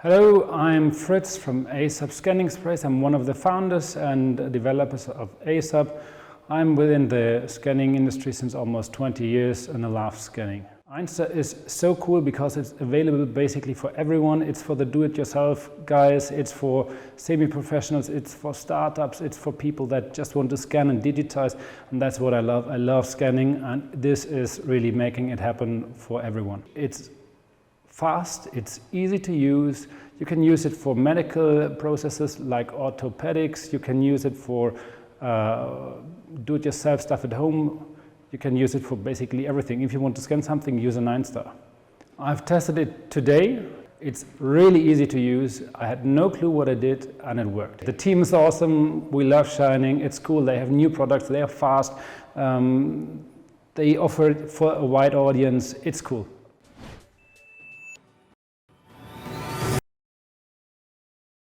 Hello, I'm Fritz from AESUB Scanningspray. I'm one of the founders and developers of AESUB. I'm within the scanning industry since almost 20 years and I love scanning. Einstar is so cool because it's available basically for everyone. It's for the do-it-yourself guys, it's for semi-professionals, it's for startups, it's for people that just want to scan and digitize, and that's what I love. I love scanning, and this is really making it happen for everyone. It's fast, it's easy to use. You can use it for medical processes like orthopedics. You can use it for do-it-yourself stuff at home. You can use it for basically everything. If you want to scan something, use an Einstar. I've tested it today. It's really easy to use. I had no clue what I did, and it worked. The team is awesome. We love shining. It's cool. They have new products. They are fast. They offer it for a wide audience. It's cool.